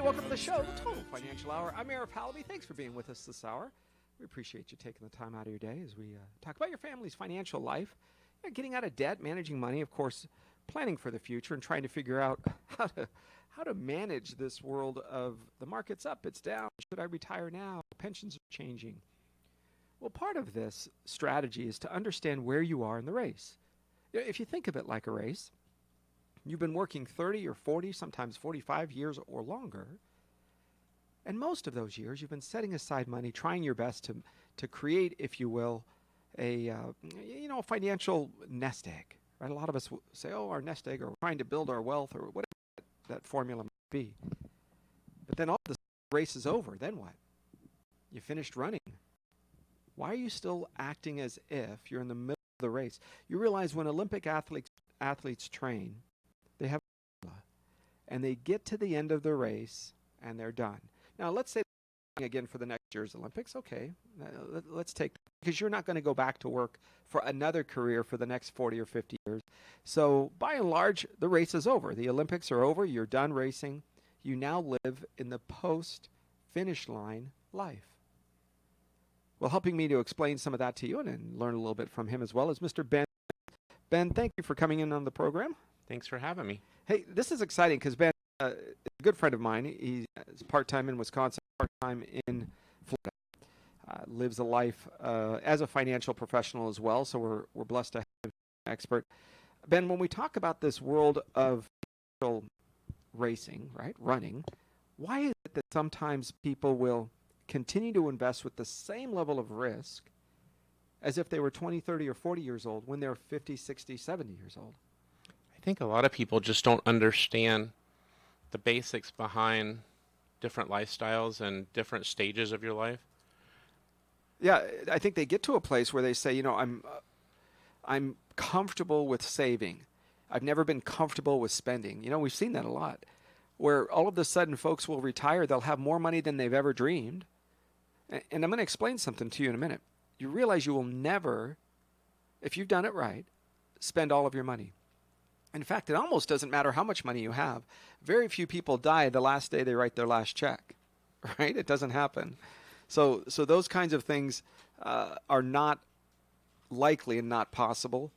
welcome to the show, the Total Financial Hour. I'm Arif Halaby. Thanks for being with us this hour. We appreciate you taking the time out of your day as we talk about your family's financial life, getting out of debt, managing money, of course, planning for the future, and trying to figure out how to manage this world of the market's up, it's down, should I retire now, pensions are changing. Well, part of this strategy is to understand where you are in the race. If you think of it like a race, you've been working 30 or 40, sometimes 45 years or longer. And most of those years, you've been setting aside money, trying your best to create, if you will, a financial nest egg. Right? A lot of us say, "Oh, our nest egg," or we're trying to build our wealth, or whatever that formula might be. But then all the race is over. Then what? You finished running. Why are you still acting as if you're in the middle of the race? You realize when Olympic athletes train, they have a formula, and they get to the end of the race and they're done. Now, let's say again for the next year's Olympics. Okay, let's take, because you're not going to go back to work for another career for the next 40 or 50 years. So by and large, the race is over. The Olympics are over. You're done racing. You now live in the post-finish line life. Well, helping me to explain some of that to you and learn a little bit from him as well is Mr. Ben. Ben, thank you for coming in on the program. Thanks for having me. Hey, this is exciting because Ben is a good friend of mine. He's part-time in Wisconsin, part-time in Florida. Lives a life as a financial professional as well, so we're blessed to have him as an expert. Ben, when we talk about this world of financial racing, right, running, why is it that sometimes people will continue to invest with the same level of risk as if they were 20, 30, or 40 years old when they're 50, 60, 70 years old? I think a lot of people just don't understand the basics behind different lifestyles and different stages of your life. Yeah, I think they get to a place where they say, I'm comfortable with saving. I've never been comfortable with spending. We've seen that a lot, where all of a sudden folks will retire. They'll have more money than they've ever dreamed. And I'm going to explain something to you in a minute. You realize you will never, if you've done it right, spend all of your money. In fact, it almost doesn't matter how much money you have. Very few people die the last day they write their last check, right? It doesn't happen. So those kinds of things are not likely and not possible.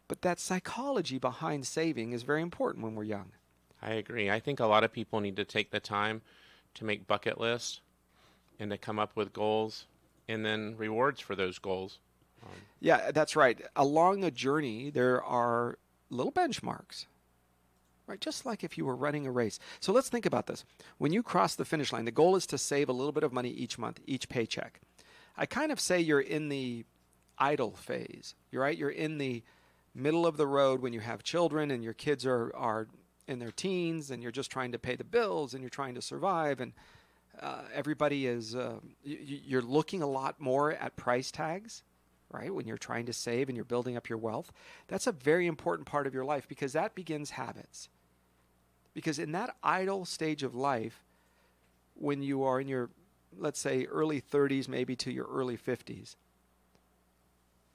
But that psychology behind saving is very important when we're young. I agree. I think a lot of people need to take the time to make bucket lists and to come up with goals and then rewards for those goals. Yeah, that's right. Along the journey, there are little benchmarks, right? Just like if you were running a race. So let's think about this. When you cross the finish line, the goal is to save a little bit of money each month, each paycheck. I kind of say you're in the idle phase. You're right. You're in the middle of the road when you have children and your kids are in their teens and you're just trying to pay the bills and you're trying to survive, and everybody is, you're looking a lot more at price tags, right? When you're trying to save and you're building up your wealth. That's a very important part of your life because that begins habits. Because in that idle stage of life, when you are in your, let's say, early 30s, maybe to your early 50s,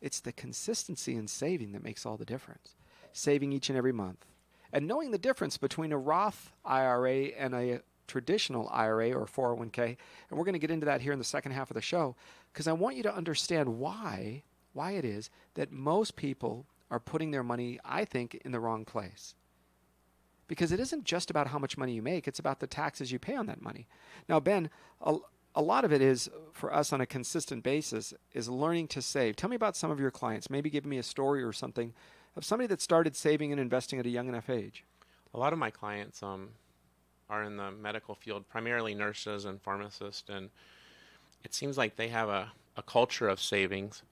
it's the consistency in saving that makes all the difference. Saving each and every month. And knowing the difference between a Roth IRA and a traditional IRA or 401k. And we're going to get into that here in the second half of the show because I want you to understand why it is that most people are putting their money, I think, in the wrong place. Because it isn't just about how much money you make, it's about the taxes you pay on that money. Now, Ben, a lot of it is, for us on a consistent basis, is learning to save. Tell me about some of your clients. Maybe give me a story or something of somebody that started saving and investing at a young enough age. A lot of my clients are in the medical field, primarily nurses and pharmacists, and it seems like they have a culture of savings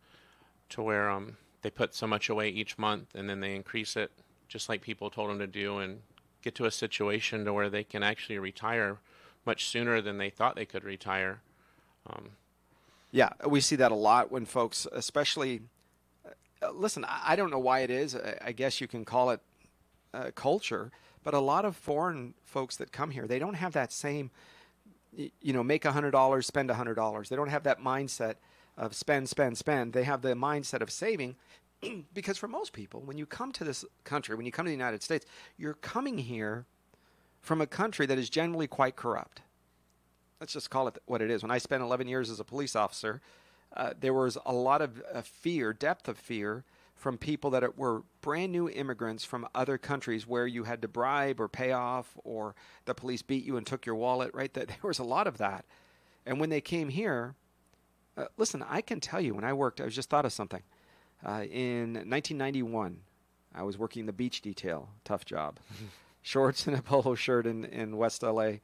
to where they put so much away each month and then they increase it just like people told them to do and get to a situation to where they can actually retire much sooner than they thought they could retire. Yeah, we see that a lot when folks, especially, listen, I don't know why it is. I guess you can call it culture, but a lot of foreign folks that come here, they don't have that same, make $100, spend $100. They don't have that mindset of spend, spend, spend. They have the mindset of saving because for most people, when you come to this country, when you come to the United States, you're coming here from a country that is generally quite corrupt. let's just call it what it is. When I spent 11 years as a police officer, there was a lot of fear, depth of fear, from people that were brand new immigrants from other countries where you had to bribe or pay off, or the police beat you and took your wallet, right? There was a lot of that. And when they came here, listen, I can tell you, when I worked, I just thought of something. In 1991, I was working the beach detail, tough job. Shorts and a polo shirt in West LA,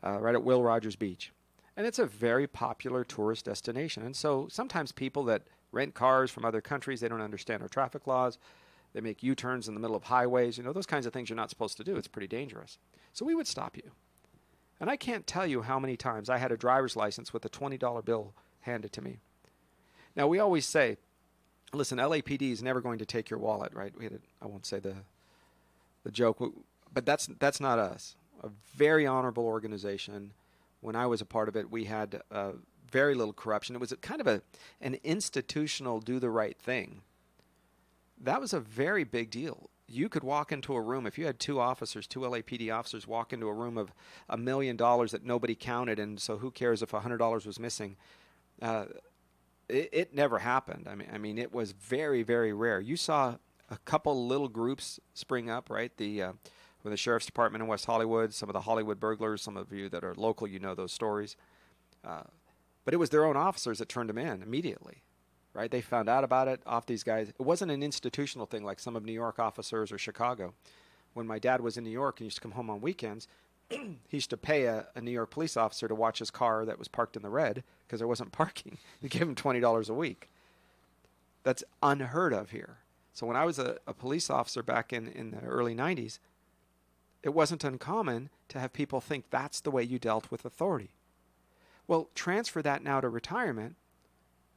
right at Will Rogers Beach. And it's a very popular tourist destination. And so sometimes people that rent cars from other countries, they don't understand our traffic laws. They make U-turns in the middle of highways. Those kinds of things you're not supposed to do. It's pretty dangerous. So we would stop you. And I can't tell you how many times I had a driver's license with a $20 bill handed to me. Now, we always say, listen, LAPD is never going to take your wallet, right? I won't say the joke, but that's not us. A very honorable organization. When I was a part of it, we had very little corruption. It was kind of an institutional do the right thing. That was a very big deal. You could walk into a room, if you had two LAPD officers walk into a room of $1 million that nobody counted, and so who cares if $100 was missing? It never happened. I mean, it was very, very rare. You saw a couple little groups spring up, right? With the Sheriff's Department in West Hollywood, some of the Hollywood burglars, some of you that are local, you know those stories. But it was their own officers that turned them in immediately, right? They found out about it off these guys. It wasn't an institutional thing like some of New York officers or Chicago. When my dad was in New York and used to come home on weekends, he used to pay a New York police officer to watch his car that was parked in the red because there wasn't parking. He gave him $20 a week. That's unheard of here. So when I was a police officer back in the early 90s, it wasn't uncommon to have people think that's the way you dealt with authority. Well, transfer that now to retirement.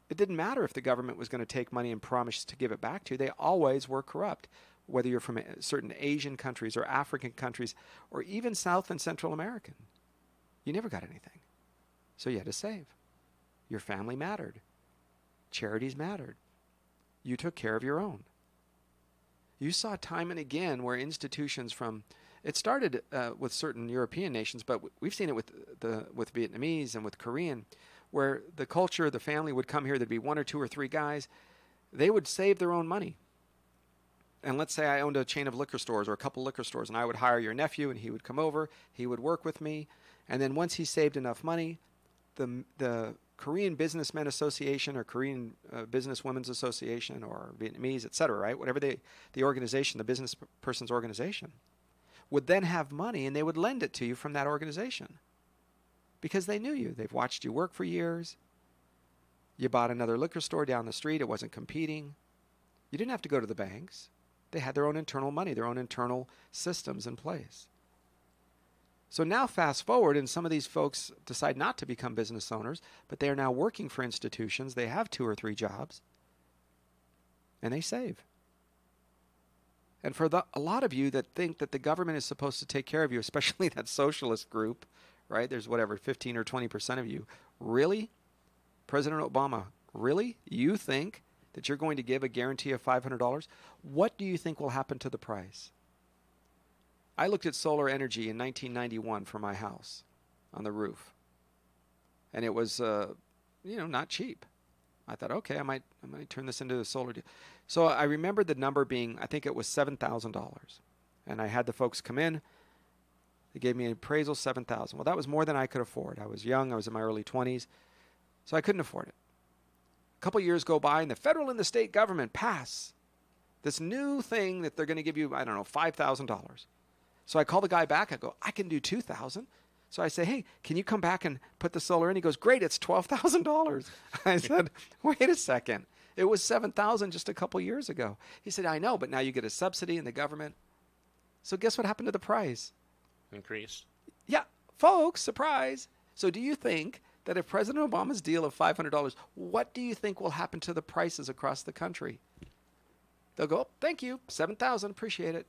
It didn't matter if the government was going to take money and promise to give it back to you. They always were corrupt, whether you're from certain Asian countries or African countries or even South and Central American. You never got anything. So you had to save. Your family mattered. Charities mattered. You took care of your own. You saw time and again where institutions it started with certain European nations, but we've seen it with Vietnamese and with Korean, where the culture, the family would come here, there'd be one or two or three guys. They would save their own money. And let's say I owned a chain of liquor stores or a couple liquor stores, and I would hire your nephew, and he would come over, he would work with me, and then once he saved enough money, the Korean Businessmen Association or Korean Businesswomen's Association or Vietnamese, et cetera, right? Whatever the organization, the business person's organization, would then have money, and they would lend it to you from that organization because they knew you. They've watched you work for years. You bought another liquor store down the street. It wasn't competing. You didn't have to go to the banks. They had their own internal money, their own internal systems in place. So now fast forward, and some of these folks decide not to become business owners, but they are now working for institutions. They have 2 or 3 jobs, and they save. And for a lot of you that think that the government is supposed to take care of you, especially that socialist group, right? There's 15 or 20% of you. Really? President Obama, really? You think that you're going to give a guarantee of $500? What do you think will happen to the price? I looked at solar energy in 1991 for my house on the roof. And it was, not cheap. I thought, okay, I might turn this into a solar deal. So I remembered the number being, I think it was $7,000. And I had the folks come in. They gave me an appraisal, $7,000. Well, that was more than I could afford. I was young. I was in my early 20s. So I couldn't afford it. A couple years go by, and the federal and the state government pass this new thing that they're going to give you, $5,000. So I call the guy back. I go, I can do $2,000. So I say, hey, can you come back and put the solar in? He goes, great, it's $12,000. I said, wait a second. It was $7,000 just a couple years ago. He said, I know, but now you get a subsidy in the government. So guess what happened to the price? Increased. Yeah, folks, surprise. So do you think that if President Obama's deal of $500, what do you think will happen to the prices across the country? They'll go, oh, thank you, $7,000, appreciate it.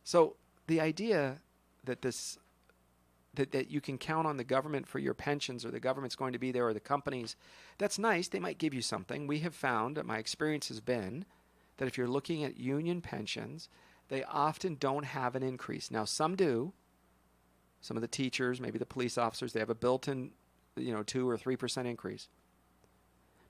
So the idea that that you can count on the government for your pensions, or the government's going to be there, or the companies, that's nice. They might give you something. We have found, my experience has been, that if you're looking at union pensions, they often don't have an increase. Now, some do. Some of the teachers, maybe the police officers, they have a built-in, 2 or 3% increase.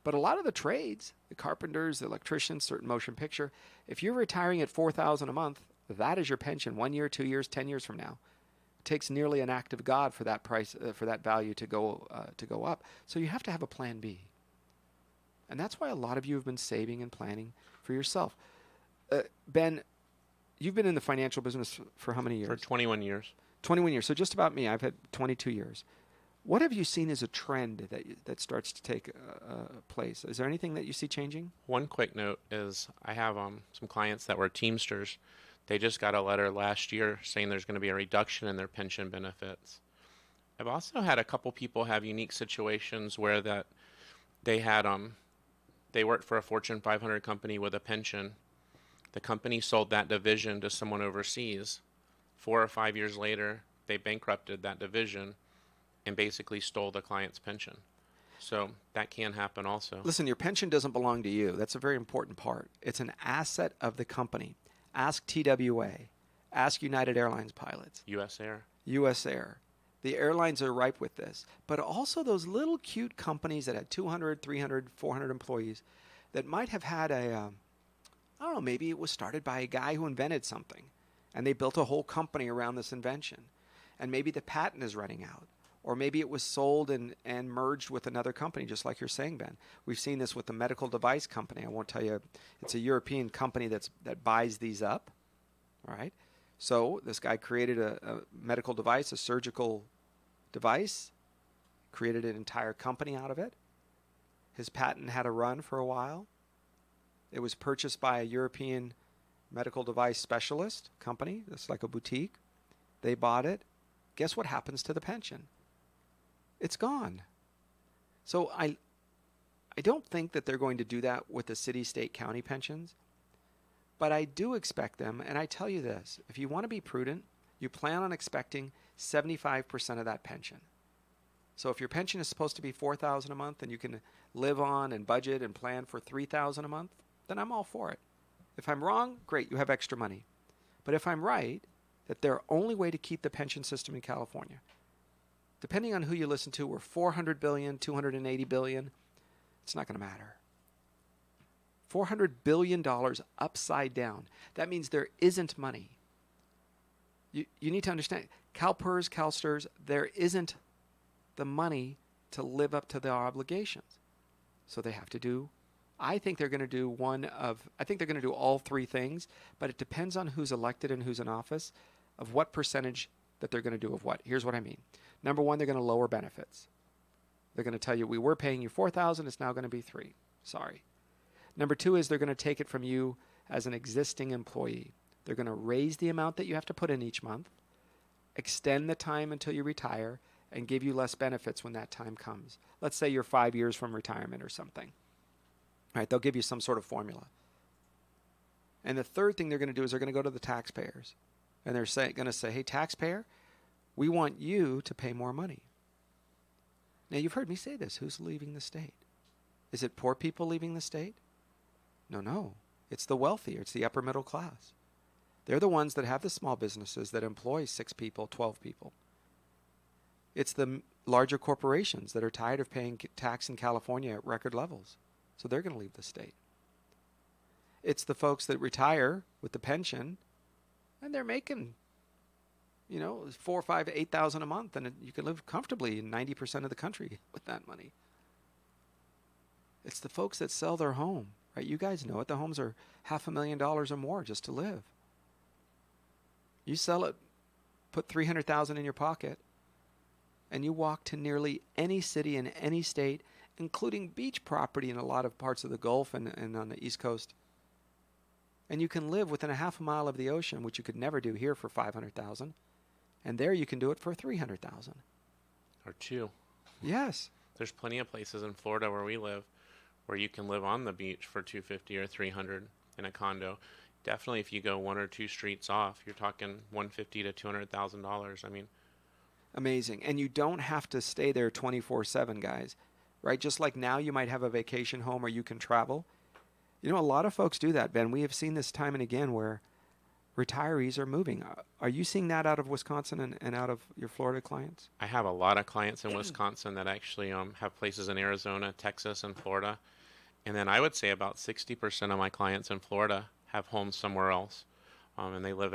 But a lot of the trades, the carpenters, the electricians, certain motion picture, if you're retiring at $4,000 a month, that is your pension 1 year, 2 years, 10 years from now. It takes nearly an act of God for that price, for that value to go up. So you have to have a plan B. And that's why a lot of you have been saving and planning for yourself. Ben, you've been in the financial business for how many years? For 21 years. 21 years. So just about me. I've had 22 years. What have you seen as a trend that starts to take place? Is there anything that you see changing? One quick note is I have some clients that were Teamsters. They just got a letter last year saying there's going to be a reduction in their pension benefits. I've also had a couple people have unique situations where that they had they worked for a Fortune 500 company with a pension. The company sold that division to someone overseas. 4 or 5 years later, they bankrupted that division and basically stole the client's pension. So that can happen also. Listen, your pension doesn't belong to you. That's a very important part. It's an asset of the company. Ask TWA. Ask United Airlines pilots. U.S. Air. U.S. Air. The airlines are ripe with this. But also those little cute companies that had 200, 300, 400 employees that might have had I don't know, maybe it was started by a guy who invented something. And they built a whole company around this invention. And maybe the patent is running out. Or maybe it was sold and merged with another company, just like you're saying, Ben. We've seen this with the medical device company. I won't tell you. It's a European company that buys these up. All right. So this guy created a medical device, a surgical device, created an entire company out of it. His patent had a run for a while. It was purchased by a European medical device specialist company. That's like a boutique. They bought it. Guess what happens to the pension? It's gone. So I don't think that they're going to do that with the city, state, county pensions. But I do expect them, and I tell you this, if you want to be prudent, you plan on expecting 75% of that pension. So if your pension is supposed to be $4,000 a month and you can live on and budget and plan for $3,000 a month, then I'm all for it. If I'm wrong, great, you have extra money. But if I'm right, that their only way to keep the pension system in California, depending on who you listen to, we're $400 billion, $280 billion, it's not going to matter. $400 billion upside down. That means there isn't money. You need to understand, CalPERS, CalSTRS, there isn't the money to live up to their obligations. So they have to do, I think they're going to do all three things, but it depends on who's elected and who's in office of what percentage that they're going to do of what. Here's what I mean. Number one, they're going to lower benefits. They're going to tell you, we were paying you $4,000, it's now going to be $3,000. Sorry. Number two is they're going to take it from you as an existing employee. They're going to raise the amount that you have to put in each month, extend the time until you retire, and give you less benefits when that time comes. Let's say you're 5 years from retirement or something. All right, they'll give you some sort of formula. And the third thing they're going to do is they're going to go to the taxpayers. And they're going to say, hey, taxpayer, we want you to pay more money. Now, you've heard me say this. Who's leaving the state? Is it poor people leaving the state? No. It's the wealthier. It's the upper middle class. They're the ones that have the small businesses that employ 6 people, 12 people. It's the larger corporations that are tired of paying tax in California at record levels. So they're going to leave the state. It's the folks that retire with the pension and they're making, $4,000, $5,000, $8,000 a month, and you can live comfortably in 90% of the country with that money. It's the folks that sell their home, right? You guys know it. The homes are $500,000 or more just to live. You sell it, put $300,000 in your pocket, and you walk to nearly any city in any state, including beach property in a lot of parts of the Gulf and on the East Coast. And you can live within a half a mile of the ocean, which you could never do here for $500,000. And there you can do it for $300,000. Or 2. Yes. There's plenty of places in Florida where we live where you can live on the beach for $250 or $300 in a condo. Definitely if you go 1 or 2 streets off, you're talking $150,000 to $200,000. I mean, amazing. And you don't have to stay there 24/7, guys. Right? Just like now you might have a vacation home or you can travel. A lot of folks do that, Ben. We have seen this time and again where retirees are moving. Are you seeing that out of Wisconsin and out of your Florida clients? I have a lot of clients in Wisconsin that actually have places in Arizona, Texas, and Florida. And then I would say about 60% of my clients in Florida have homes somewhere else. And they live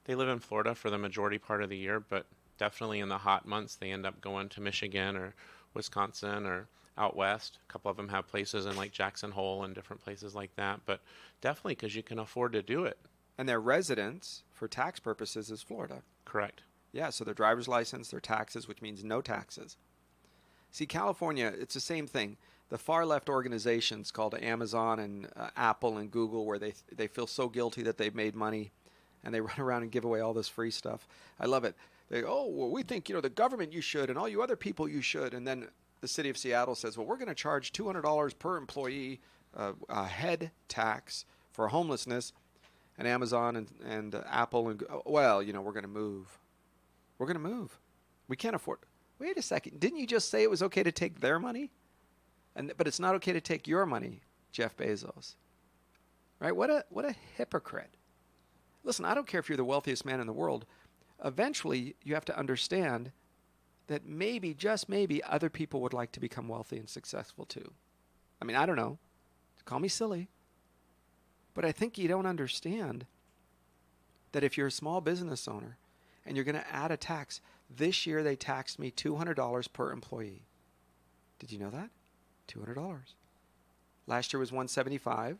in Florida for the majority part of the year, but definitely in the hot months they end up going to Michigan or Wisconsin or out west. A couple of them have places in like Jackson Hole and different places like that, but definitely because you can afford to do it. And their residence, for tax purposes, is Florida. Correct. Yeah, so their driver's license, their taxes, which means no taxes. See, California, it's the same thing. The far left organizations called Amazon and Apple and Google, where they feel so guilty that they've made money, and they run around and give away all this free stuff. I love it. They go, oh, well, we think, the government you should, and all you other people you should. And then the city of Seattle says, well, we're going to charge $200 per employee head tax for homelessness. And Amazon and Apple and well, we're going to move. We're going to move. We can't afford. Wait a second. Didn't you just say it was okay to take their money? But it's not okay to take your money, Jeff Bezos. Right? What a hypocrite. Listen, I don't care if you're the wealthiest man in the world. Eventually, you have to understand that maybe, just maybe, other people would like to become wealthy and successful too. I mean, I don't know. Call me silly. But I think you don't understand that if you're a small business owner and you're going to add a tax, this year they taxed me $200 per employee. Did you know that? $200. Last year was $175.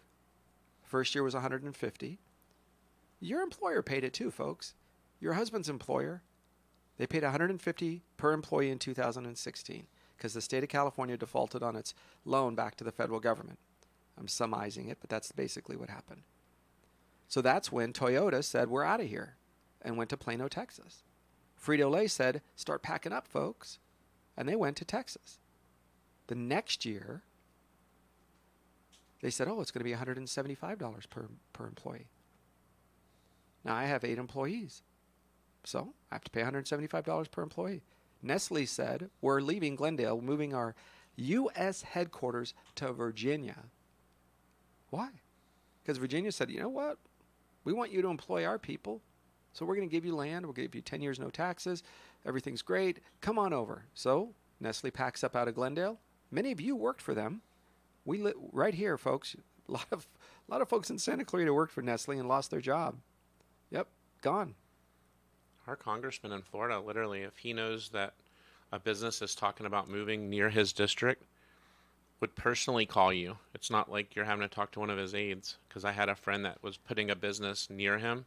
First year was $150. Your employer paid it too, folks. Your husband's employer, they paid $150 per employee in 2016 because the state of California defaulted on its loan back to the federal government. I'm summarizing it, but that's basically what happened. So that's when Toyota said, we're out of here, and went to Plano, Texas. Frito-Lay said, start packing up, folks, and they went to Texas. The next year, they said, oh, it's going to be $175 per employee. Now, I have 8 employees, so I have to pay $175 per employee. Nestle said, we're leaving Glendale, moving our U.S. headquarters to Virginia. Why? Because Virginia said, you know what? We want you to employ our people. So we're going to give you land. We'll give you 10 years, no taxes. Everything's great. Come on over. So Nestle packs up out of Glendale. Many of you worked for them. We right here, folks. A lot of folks in Santa Clarita worked for Nestle and lost their job. Yep, gone. Our congressman in Florida, literally, if he knows that a business is talking about moving near his district, would personally call you. It's not like you're having to talk to one of his aides, because I had a friend that was putting a business near him,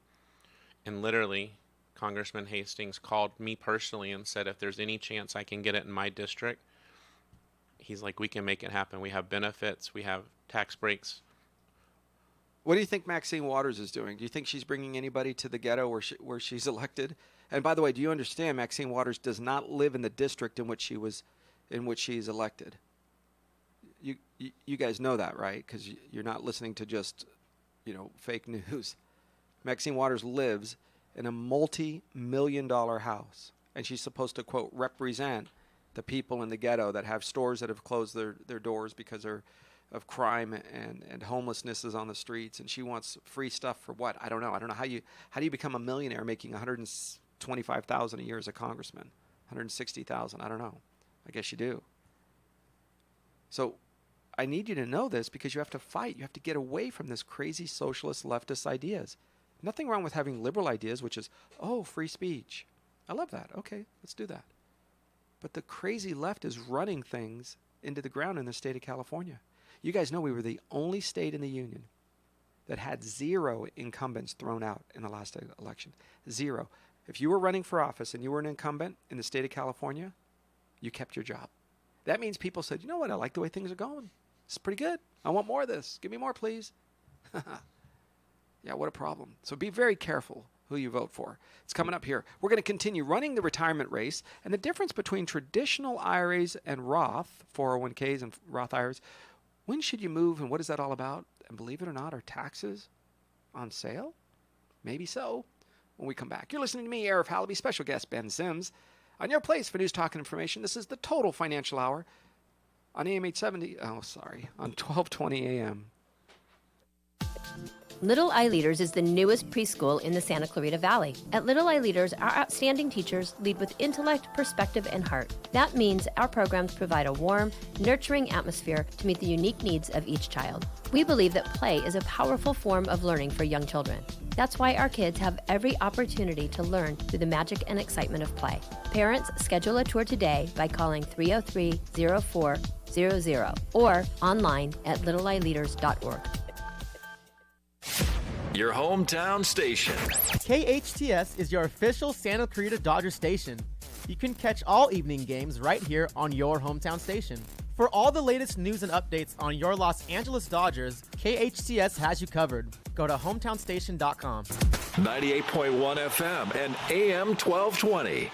and literally Congressman Hastings called me personally and said, if there's any chance I can get it in my district, he's like, we can make it happen. We have benefits. We have tax breaks. What do you think Maxine Waters is doing? Do you think she's bringing anybody to the ghetto where she's elected? And by the way, do you understand Maxine Waters does not live in the district in which she's elected? You guys know that, right? Because you're not listening to just, fake news. Maxine Waters lives in a multi-million-dollar house, and she's supposed to, quote, represent the people in the ghetto that have stores that have closed their doors because of crime and homelessness is on the streets, and she wants free stuff for what? I don't know. I don't know how do you become a millionaire making $125,000 a year as a congressman, $160,000. I don't know. I guess you do. So I need you to know this because you have to fight. You have to get away from this crazy socialist leftist ideas. Nothing wrong with having liberal ideas, which is, oh, free speech. I love that. Okay, let's do that. But the crazy left is running things into the ground in the state of California. You guys know we were the only state in the union that had 0 incumbents thrown out in the last election. 0. If you were running for office and you were an incumbent in the state of California, you kept your job. That means people said, you know what, I like the way things are going. It's pretty good. I want more of this. Give me more, please. Yeah, what a problem. So be very careful who you vote for. It's coming up here. We're going to continue running the retirement race and the difference between traditional IRAs and Roth 401ks and Roth IRAs. When should you move and what is that all about? And believe it or not, are taxes on sale? Maybe so. When we come back. You're listening to me, Arif Halaby, special guest Ben Sims. On your place for news, talk, and information, this is the Total Financial Hour on AM 870. On 1220 AM. Little Eye Leaders is the newest preschool in the Santa Clarita Valley. At Little Eye Leaders, our outstanding teachers lead with intellect, perspective, and heart. That means our programs provide a warm, nurturing atmosphere to meet the unique needs of each child. We believe that play is a powerful form of learning for young children. That's why our kids have every opportunity to learn through the magic and excitement of play. Parents, schedule a tour today by calling 303-0400 or online at littleeyeleaders.org. Your hometown station. KHTS is your official Santa Clarita Dodger station. You can catch all evening games right here on your hometown station. For all the latest news and updates on your Los Angeles Dodgers, KHTS has you covered. Go to hometownstation.com. 98.1 FM and AM 1220.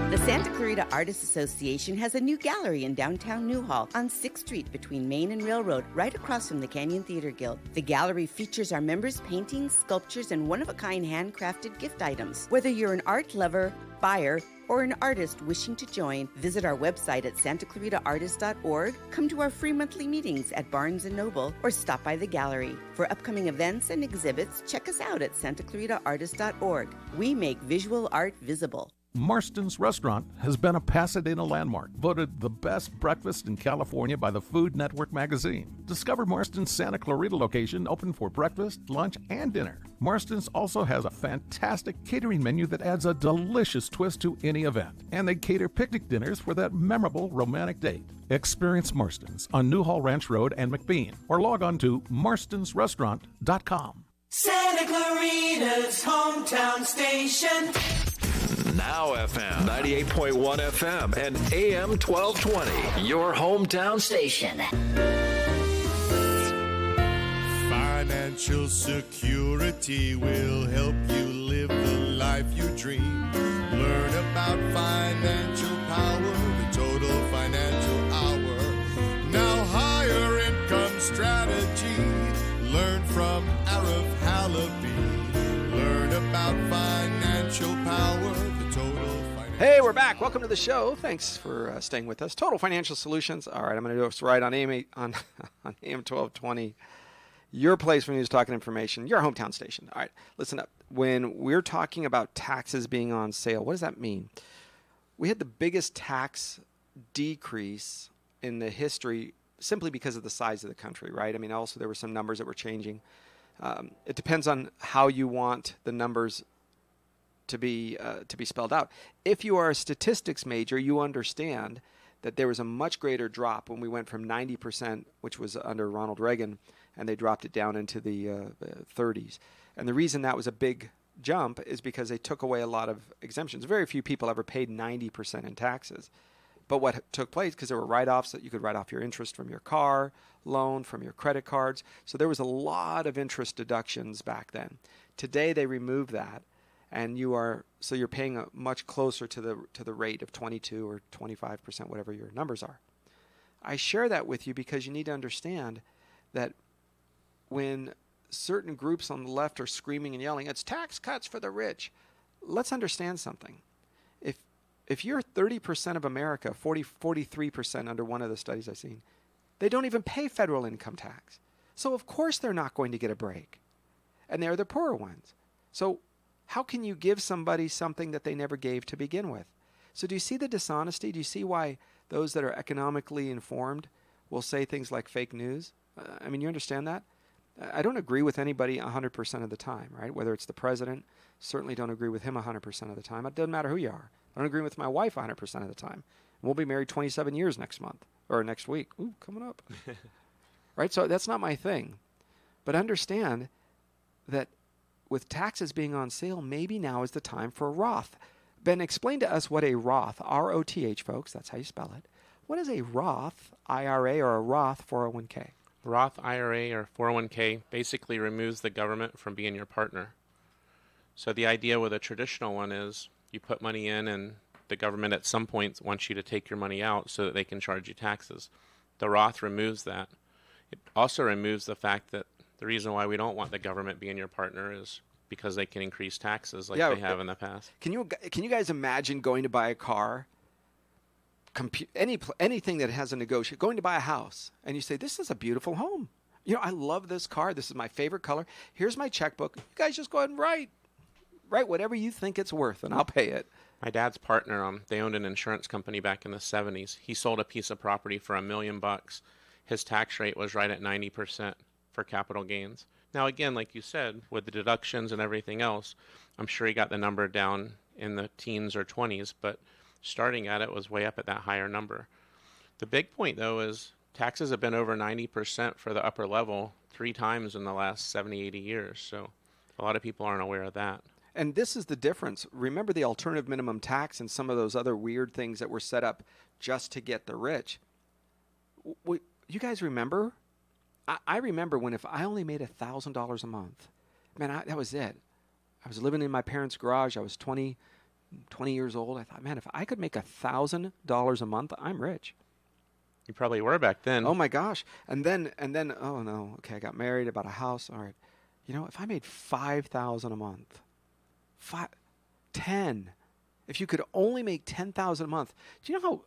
The Santa Clarita Artists Association has a new gallery in downtown Newhall on 6th Street between Main and Railroad, right across from the Canyon Theater Guild. The gallery features our members' paintings, sculptures, and one-of-a-kind handcrafted gift items. Whether you're an art lover, buyer, or an artist wishing to join, visit our website at santaclaritaartist.org, come to our free monthly meetings at Barnes & Noble, or stop by the gallery. For upcoming events and exhibits, check us out at santaclaritaartist.org. We make visual art visible. Marston's Restaurant has been a Pasadena landmark, voted the best breakfast in California by the Food Network magazine. Discover Marston's Santa Clarita location, open for breakfast, lunch, and dinner. Marston's also has a fantastic catering menu that adds a delicious twist to any event. And they cater picnic dinners for that memorable romantic date. Experience Marston's on Newhall Ranch Road and McBean, or log on to marstonsrestaurant.com. Santa Clarita's hometown station. Now FM 98.1 FM and AM 1220. Your hometown station. Financial security will help you live the life you dream. Learn about financial power, the total financial hour. Now higher income strategy. Learn from Arif Halaby. Learn about financial power, the total financial. Hey, we're back. Welcome to the show. Thanks for staying with us. Total Financial Solutions. All right, I'm going to do this right on AM on AM 1220. Your place for news, talk, and information. Your hometown station. All right, listen up. When we're talking about taxes being on sale, what does that mean? We had the biggest tax decrease in the history simply because of the size of the country, right? I mean, also there were some numbers that were changing. It depends on how you want the numbers to be spelled out. If you are a statistics major, you understand that there was a much greater drop when we went from 90%, which was under Ronald Reagan, and they dropped it down into the 30s. And the reason that was a big jump is because they took away a lot of exemptions. Very few people ever paid 90% in taxes. But what took place, because there were write-offs that you could write off your interest from your car loan, from your credit cards. So there was a lot of interest deductions back then. Today they removed that, and you're paying much closer to the rate of 22 or 25%, whatever your numbers are. I share that with you because you need to understand that when certain groups on the left are screaming and yelling, it's tax cuts for the rich, let's understand something. If you're 30% of America, 43% under one of the studies I've seen, they don't even pay federal income tax. So of course they're not going to get a break. And they're the poorer ones. So how can you give somebody something that they never gave to begin with? So do you see the dishonesty? Do you see why those that are economically informed will say things like fake news? I mean, you understand that? I don't agree with anybody 100% of the time, right? Whether it's the president, certainly don't agree with him 100% of the time. It doesn't matter who you are. I don't agree with my wife 100% of the time. We'll be married 27 years next month or next week. Ooh, coming up. Right? So that's not my thing. But understand that with taxes being on sale, maybe now is the time for a Roth. Ben, explain to us what a Roth, R-O-T-H, folks, that's how you spell it. What is a Roth IRA or a Roth 401k? Roth IRA or 401k basically removes the government from being your partner. So the idea with a traditional one is you put money in and the government at some point wants you to take your money out so that they can charge you taxes. The Roth removes that. It also removes the fact that the reason why we don't want the government being your partner is because they can increase taxes like they have in the past. Can you guys imagine going to buy a car, anything that has a negotiation, going to buy a house, and you say, this is a beautiful home. You know, I love this card. This is my favorite color. Here's my checkbook. You guys just go ahead and write whatever you think it's worth, and I'll pay it. My dad's partner, they owned an insurance company back in the 70s. He sold a piece of property for $1 million. His tax rate was right at 90% for capital gains. Now, again, like you said, with the deductions and everything else, I'm sure he got the number down in the teens or 20s, but starting at it was way up at that higher number. The big point, though, is taxes have been over 90% for the upper level 3 times in the last 70, 80 years. So a lot of people aren't aware of that. And this is the difference. Remember the alternative minimum tax and some of those other weird things that were set up just to get the rich. You guys remember? I remember when if I only made $1,000 a month, man, that was it. I was living in my parents' garage. I was 20 years old. I thought, man, if I could make $1,000 a month, I'm rich. You probably were back then. Oh my gosh. And then, oh no. Okay, I got married, I bought a house. All right. You know, if I made $5,000 a month, 10. If you could only make $10,000 a month, do you know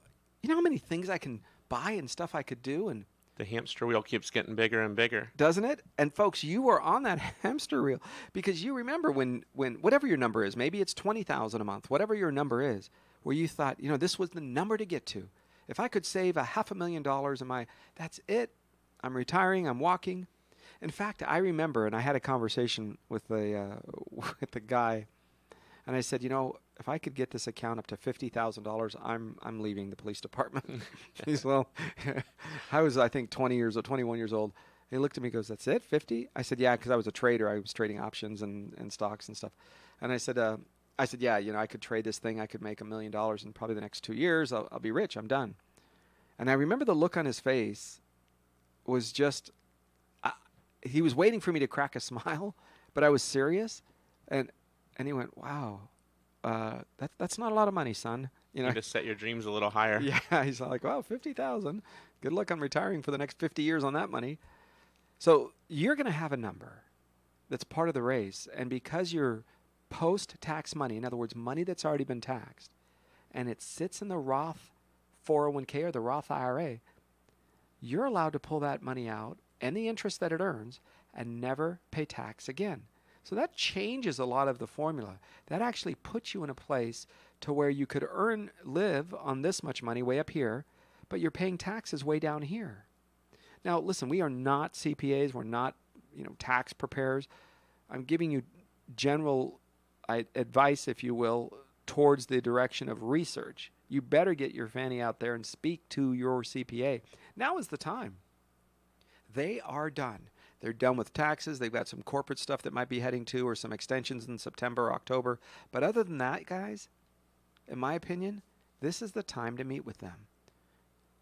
how many things I can buy and stuff I could do? And the hamster wheel keeps getting bigger and bigger, doesn't it? And folks, you were on that hamster wheel because you remember when whatever your number is, maybe it's $20,000 a month, whatever your number is, where you thought, this was the number to get to. If I could save $500,000 that's it. I'm retiring. I'm walking. In fact, I remember, and I had a conversation with the guy. And I said, if I could get this account up to $50,000, I'm leaving the police department. He's, well, I was, I think, 21 years old. He looked at me and goes, that's it, 50? I said, yeah, because I was a trader. I was trading options and stocks and stuff. And I said, yeah, I could trade this thing. I could make $1 million in probably the next 2 years. I'll be rich. I'm done. And I remember the look on his face was just, he was waiting for me to crack a smile, but I was serious. And he went, wow, that's not a lot of money, son. You just set your dreams a little higher. Yeah, he's like, well, 50,000. Good luck on retiring for the next 50 years on that money. So you're going to have a number that's part of the race. And because you're post-tax money, in other words, money that's already been taxed, and it sits in the Roth 401k or the Roth IRA, you're allowed to pull that money out and the interest that it earns and never pay tax again. So that changes a lot of the formula. That actually puts you in a place to where you could live on this much money way up here, but you're paying taxes way down here. Now, listen, we are not CPAs. We're not, tax preparers. I'm giving you general advice, if you will, towards the direction of research. You better get your fanny out there and speak to your CPA. Now is the time. They are done. They're done with taxes. They've got some corporate stuff that might be heading to or some extensions in September or October. But other than that, guys, in my opinion, this is the time to meet with them.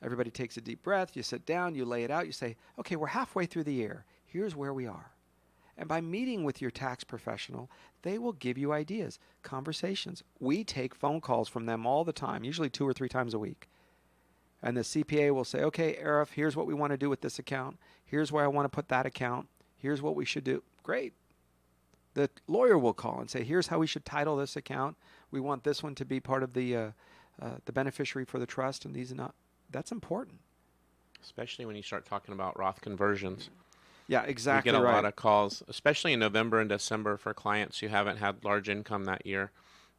Everybody takes a deep breath. You sit down. You lay it out. You say, okay, we're halfway through the year. Here's where we are. And by meeting with your tax professional, they will give you ideas, conversations. We take phone calls from them all the time, usually 2 or 3 times a week. And the CPA will say, okay, Arif, here's what we want to do with this account. Here's where I want to put that account. Here's what we should do. Great. The lawyer will call and say, here's how we should title this account. We want this one to be part of the beneficiary for the trust, and these are not. That's important. Especially when you start talking about Roth conversions. Yeah, exactly. We get a right. lot of calls, especially in November and December, for clients who haven't had large income that year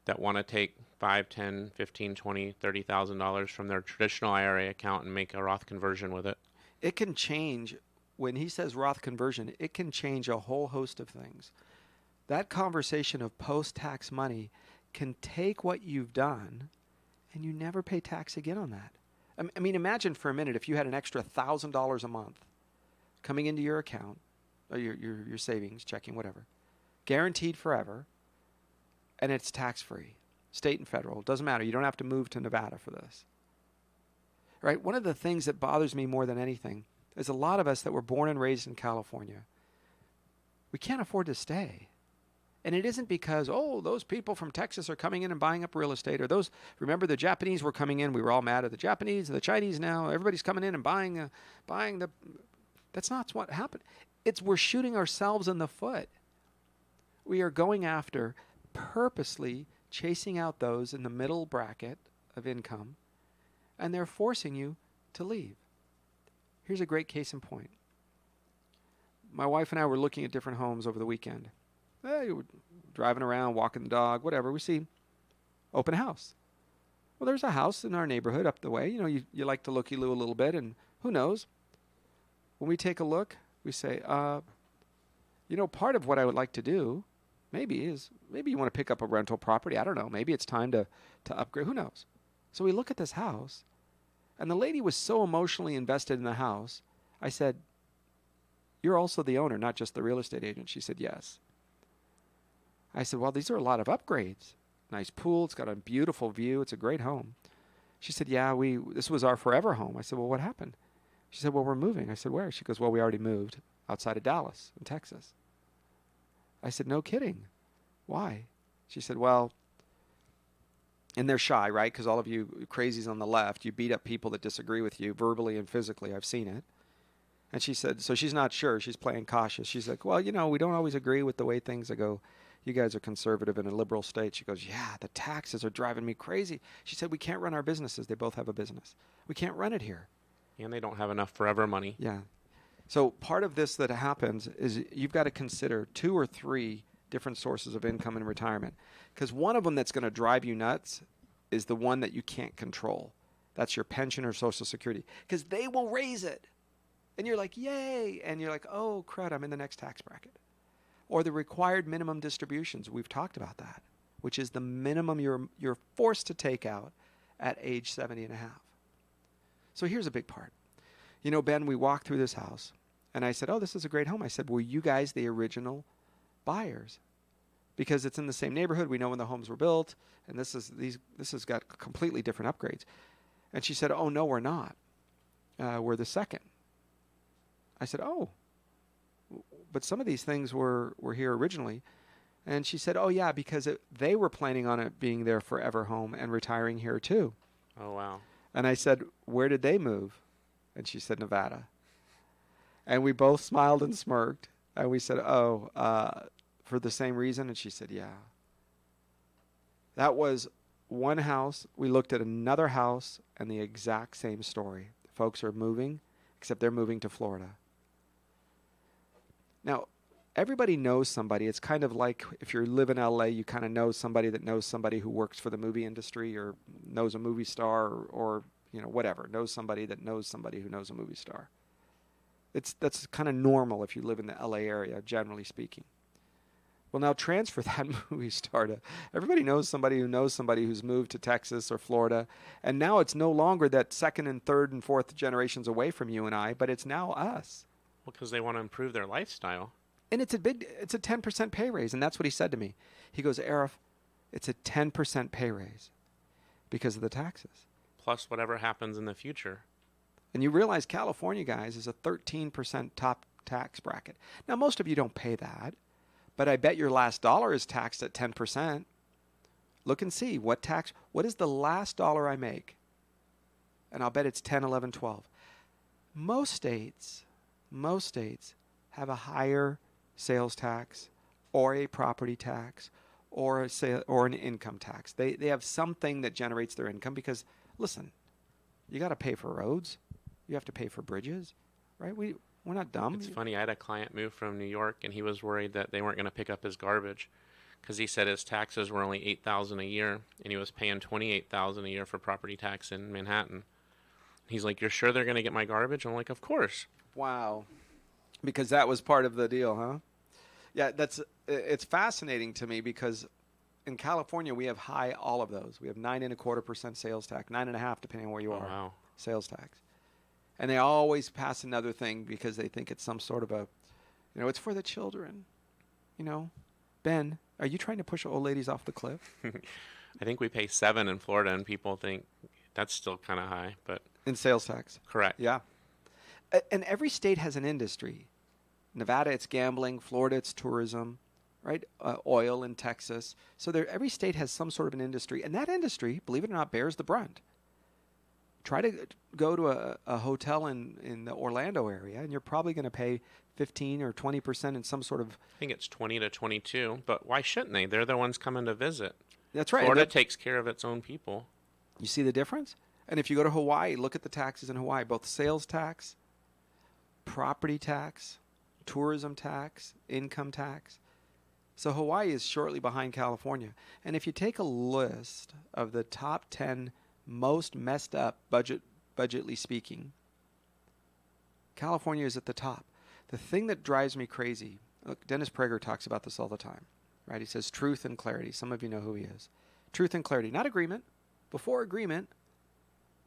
that want to take $5, $10, $15, $20, $30,000 from their traditional IRA account and make a Roth conversion with it. It can change. When he says Roth conversion, it can change a whole host of things. That conversation of post-tax money can take what you've done and you never pay tax again on that. I mean, imagine for a minute if you had an extra $1,000 a month coming into your account, or your savings, checking, whatever, guaranteed forever, and it's tax-free, state and federal. It doesn't matter. You don't have to move to Nevada for this. Right? One of the things that bothers me more than anything is a lot of us that were born and raised in California, we can't afford to stay. And it isn't because, those people from Texas are coming in and buying up real estate, or remember the Japanese were coming in, we were all mad at the Japanese and the Chinese now, everybody's coming in and buying that's not what happened. We're shooting ourselves in the foot. We are going after, purposely chasing out those in the middle bracket of income, and they're forcing you to leave. Here's a great case in point. my wife and I were looking at different homes over the weekend. Hey, we're driving around, walking the dog, whatever. We see open house. Well, there's a house in our neighborhood up the way. You know, you like to looky-loo a little bit, and who knows? When we take a look, we say, you know, part of what I would like to do maybe you want to pick up a rental property. I don't know. Maybe it's time to upgrade. Who knows? So we look at this house, and the lady was so emotionally invested in the house. I said, you're also the owner, not just the real estate agent. She said, yes. I said, well, these are a lot of upgrades. Nice pool. It's got a beautiful view. It's a great home. She said, yeah, this was our forever home. I said, well, what happened? She said, well, we're moving. I said, where? She goes, well, we already moved outside of Dallas in Texas. I said, no kidding. Why? She said, well, and they're shy, right? Because all of you crazies on the left, you beat up people that disagree with you verbally and physically. I've seen it. And she said, so she's not sure. She's playing cautious. She's like, well, you know, we don't always agree with the way things go. You guys are conservative in a liberal state. She goes, yeah, the taxes are driving me crazy. She said, we can't run our businesses. They both have a business. We can't run it here. And they don't have enough forever money. Yeah. So part of this that happens is you've got to consider 2 or 3 different sources of income in retirement. Because one of them that's going to drive you nuts is the one that you can't control. That's your pension or Social Security. Because they will raise it. And you're like, yay. And you're like, oh, crud, I'm in the next tax bracket. Or the required minimum distributions. We've talked about that, which is the minimum you're forced to take out at age 70 and a half. So here's a big part. You know, Ben, we walked through this house, and I said, oh, this is a great home. I said, were you guys the original buyers? Because it's in the same neighborhood. We know when the homes were built, and this has got completely different upgrades. And she said, oh, no, we're not. We're the second. I said, oh, but some of these things were here originally. And she said, oh, yeah, because they were planning on it being their forever home and retiring here too. Oh, wow. And I said, where did they move? And she said, Nevada. And we both smiled and smirked. And we said, oh, for the same reason? And she said, yeah. That was one house. We looked at another house and the exact same story. Folks are moving, except they're moving to Florida. Now, everybody knows somebody. It's kind of like if you live in LA, you kind of know somebody that knows somebody who works for the movie industry or knows a movie star or you know, whatever, knows somebody that knows somebody who knows a movie star. That's kind of normal if you live in the LA area, generally speaking. Well, now transfer that movie star to everybody knows somebody who's moved to Texas or Florida, and now it's no longer that second and third and fourth generations away from you and I, but it's now us. Well, because they want to improve their lifestyle. And it's a 10% pay raise, and that's what he said to me. He goes, Arif, it's a 10% pay raise because of the taxes. Plus whatever happens in the future. And you realize California, guys, is a 13% top tax bracket. Now, most of you don't pay that, but I bet your last dollar is taxed at 10%. Look and see what is the last dollar I make? And I'll bet it's 10, 11, 12. Most states have a higher sales tax or a property tax or an income tax. They have something that generates their income because, listen, you got to pay for roads. You have to pay for bridges, right? We're not dumb. It's funny. I had a client move from New York, and he was worried that they weren't going to pick up his garbage because he said his taxes were only $8,000 a year, and he was paying $28,000 a year for property tax in Manhattan. He's like, "You're sure they're going to get my garbage?" I'm like, "Of course." Wow, because that was part of the deal, huh? Yeah, it's fascinating to me because in California we have high all of those. We have 9.25% sales tax, 9.5% depending on where you are. Wow. Sales tax. And they always pass another thing because they think it's some sort of it's for the children. Ben, are you trying to push old ladies off the cliff? I think we pay 7 in Florida, and people think that's still kind of high, but in sales tax. Correct. Yeah. And every state has an industry. Nevada, it's gambling. Florida, it's tourism, right? Oil in Texas. So every state has some sort of an industry, and that industry, believe it or not, bears the brunt. Try to go to a hotel in the Orlando area, and you're probably going to pay 15 or 20% in some sort of... I think it's 20 to 22, but why shouldn't they? They're the ones coming to visit. That's right. Florida takes care of its own people. You see the difference? And if you go to Hawaii, look at the taxes in Hawaii, both sales tax, property tax, tourism tax, income tax. So Hawaii is shortly behind California. And if you take a list of the top 10 most messed up budgetly speaking, California is at the top. The thing that drives me crazy, look, Dennis Prager talks about this all the time, right? He says truth and clarity. Some of you know who he is. Truth and clarity, not agreement. Before agreement,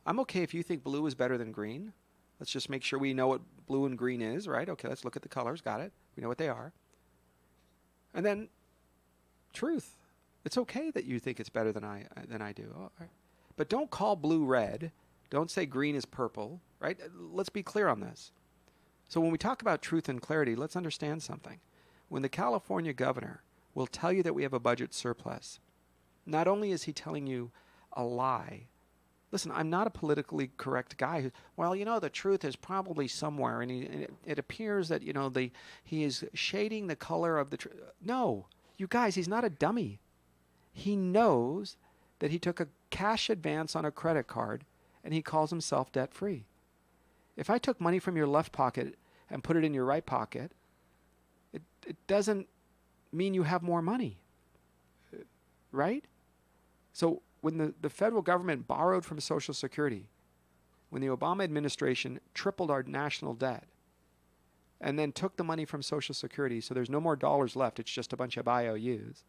I'm okay if you think blue is better than green. Let's just make sure we know what blue and green is, right? Okay, let's look at the colors. Got it. We know what they are. And then truth. It's okay that you think it's better than I do. Oh, right. But don't call blue red. Don't say green is purple, right? Let's be clear on this. So when we talk about truth and clarity, let's understand something. When the California governor will tell you that we have a budget surplus, not only is he telling you a lie. Listen, I'm not a politically correct guy who, the truth is probably somewhere, and it appears that, he is shading the color of the truth. No, you guys, he's not a dummy. He knows that he took a cash advance on a credit card, and he calls himself debt-free. If I took money from your left pocket and put it in your right pocket, it doesn't mean you have more money, right? So when the federal government borrowed from Social Security, when the Obama administration tripled our national debt, and then took the money from Social Security so there's no more dollars left, it's just a bunch of IOUs,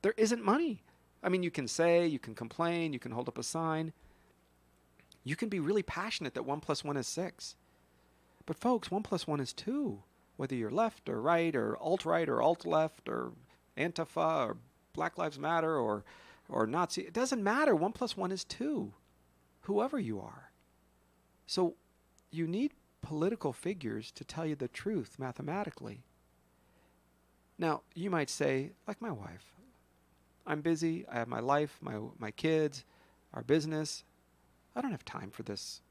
there isn't money. I mean, you can say, you can complain, you can hold up a sign. You can be really passionate that 1 + 1 is 6. But folks, 1 + 1 is 2. Whether you're left or right or alt-right or alt-left or Antifa or Black Lives Matter or Nazi, it doesn't matter. 1 + 1 is 2, whoever you are. So you need political figures to tell you the truth mathematically. Now, you might say, like my wife, I'm busy, I have my life, my kids, our business. I don't have time for this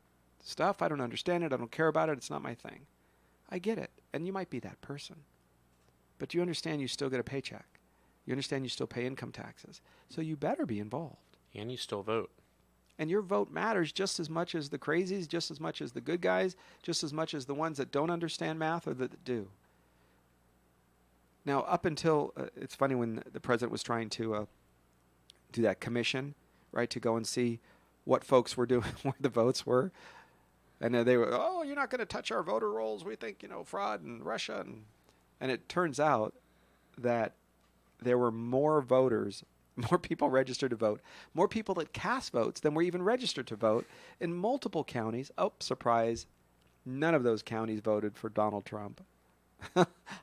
stuff. I don't understand it. I don't care about it. It's not my thing. I get it. And you might be that person. But you understand you still get a paycheck. You understand you still pay income taxes. So you better be involved. And you still vote. And your vote matters just as much as the crazies, just as much as the good guys, just as much as the ones that don't understand math or that do. Now, up until, it's funny when the president was trying to do that commission, right, to go and see what folks were doing, where the votes were. And they were, you're not going to touch our voter rolls. We think, fraud and Russia. And it turns out that there were more voters, more people registered to vote, more people that cast votes than were even registered to vote in multiple counties. Oh, surprise. None of those counties voted for Donald Trump.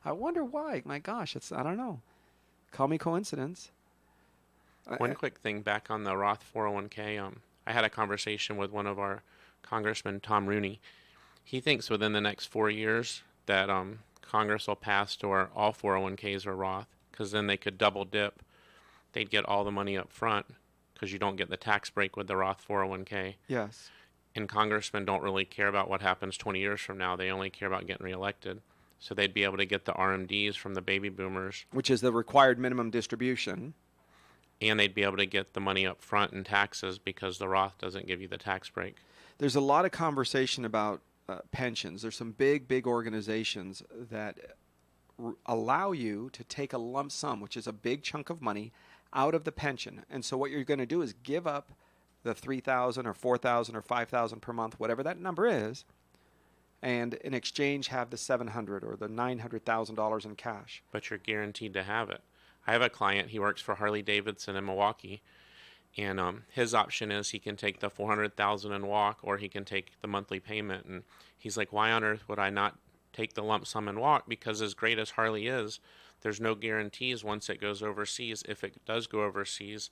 I wonder why. My gosh, I don't know. Call me coincidence. One quick thing back on the Roth 401k. I had a conversation with one of our congressmen, Tom Rooney. He thinks within the next 4 years that Congress will pass to where all 401ks are Roth, because then they could double dip. They'd get all the money up front because you don't get the tax break with the Roth 401k. Yes. And congressmen don't really care about what happens 20 years from now. They only care about getting reelected. So they'd be able to get the RMDs from the baby boomers. Which is the required minimum distribution. And they'd be able to get the money up front in taxes because the Roth doesn't give you the tax break. There's a lot of conversation about pensions. There's some big organizations that allow you to take a lump sum, which is a big chunk of money, out of the pension. And so what you're going to do is give up the $3,000 or $4,000 or $5,000 per month, whatever that number is, and in exchange have the $700,000 or the $900,000 in cash. But you're guaranteed to have it. I have a client, he works for Harley Davidson in Milwaukee, and his option is he can take the $400,000 and walk, or he can take the monthly payment. And he's like, why on earth would I not take the lump sum and walk? Because as great as Harley is, there's no guarantees once it goes overseas. If it does go overseas,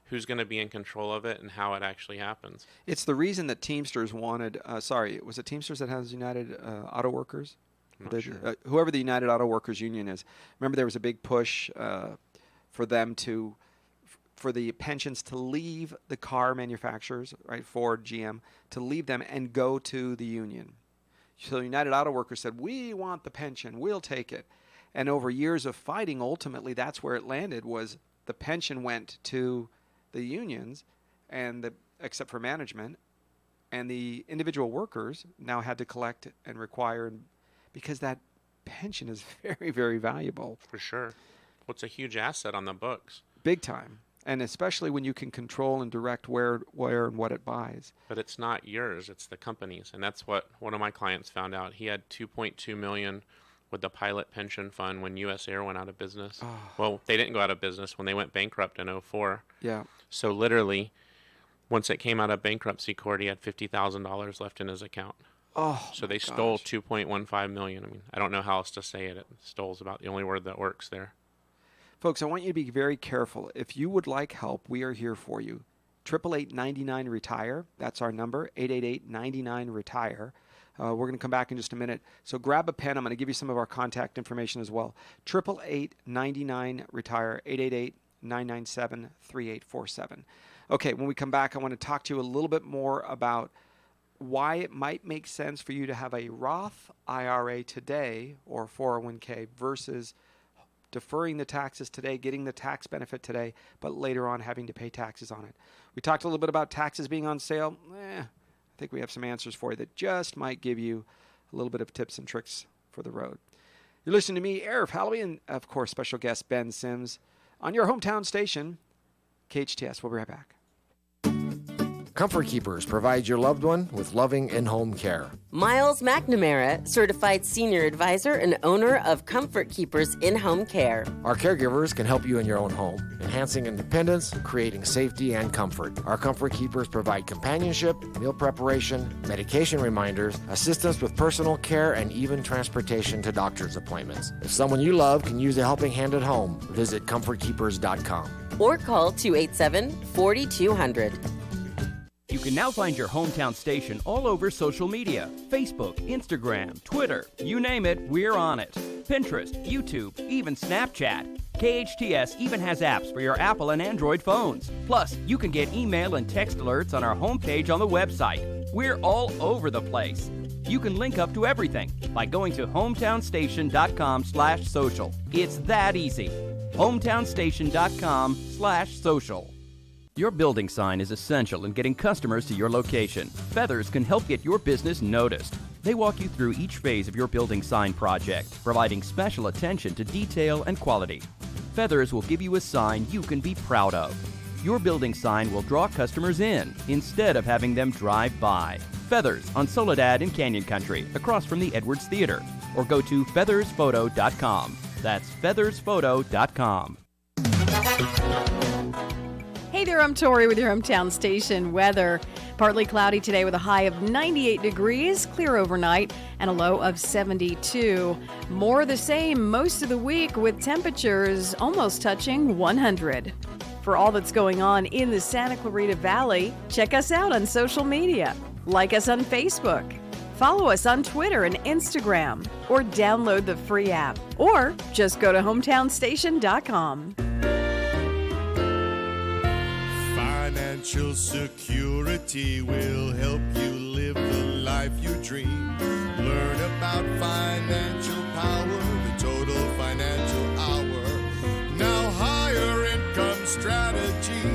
who's going to be in control of it and how it actually happens? It's the reason that Teamsters wanted, was it Teamsters that has United Auto Workers? Sure. Whoever the United Auto Workers Union is. Remember there was a big push for them for the pensions to leave the car manufacturers, right, Ford, GM, to leave them and go to the union. So United Auto Workers said, we want the pension, we'll take it. And over years of fighting, ultimately that's where it landed, was the pension went to the unions, and except for management, and the individual workers now had to collect and require, because that pension is very, very valuable. For sure. Well, it's a huge asset on the books. Big time. And especially when you can control and direct where and what it buys. But it's not yours, it's the company's. And that's what one of my clients found out. He had $2.2 million with the pilot pension fund when U.S. Air went out of business. Oh. Well, they didn't go out of business when they went bankrupt in 2004. Yeah. So literally, once it came out of bankruptcy court, he had $50,000 left in his account. Oh, so they stole $2.15 million. I mean, I don't know how else to say it. Stole is about the only word that works there. Folks, I want you to be very careful. If you would like help, we are here for you. 888-99-RETIRE. That's our number, 888-99-RETIRE. We're going to come back in just a minute. So grab a pen. I'm going to give you some of our contact information as well. 888-99-RETIRE, 888-997-3847. Okay, when we come back, I want to talk to you a little bit more about why it might make sense for you to have a Roth IRA today or 401k versus deferring the taxes today, getting the tax benefit today, but later on having to pay taxes on it. We talked a little bit about taxes being on sale. I think we have some answers for you that just might give you a little bit of tips and tricks for the road. You're listening to me, Arif Halaby, and of course, special guest Ben Sims on your hometown station, KHTS. We'll be right back. Comfort Keepers provides your loved one with loving in-home care. Miles McNamara, certified senior advisor and owner of Comfort Keepers in-home care. Our caregivers can help you in your own home, enhancing independence, creating safety and comfort. Our Comfort Keepers provide companionship, meal preparation, medication reminders, assistance with personal care, and even transportation to doctor's appointments. If someone you love can use a helping hand at home, visit comfortkeepers.com. Or call 287-4200. You can now find your hometown station all over social media. Facebook, Instagram, Twitter, you name it, we're on it. Pinterest, YouTube, even Snapchat. KHTS even has apps for your Apple and Android phones. Plus, you can get email and text alerts on our homepage on the website. We're all over the place. You can link up to everything by going to hometownstation.com/social. It's that easy. hometownstation.com/social. Your building sign is essential in getting customers to your location. Feathers can help get your business noticed. They walk you through each phase of your building sign project, providing special attention to detail and quality. Feathers will give you a sign you can be proud of. Your building sign will draw customers in instead of having them drive by. Feathers on Soledad in Canyon Country, across from the Edwards Theater. Or go to feathersphoto.com. That's feathersphoto.com. Hey there, I'm Tori with your hometown station weather. Partly cloudy today with a high of 98 degrees, clear overnight, and a low of 72. More the same most of the week with temperatures almost touching 100. For all that's going on in the Santa Clarita Valley, check us out on social media. Like us on Facebook. Follow us on Twitter and Instagram. Or download the free app. Or just go to hometownstation.com. Financial security will help you live the life you dream. Learn about financial power, the total financial hour. Now higher income strategy.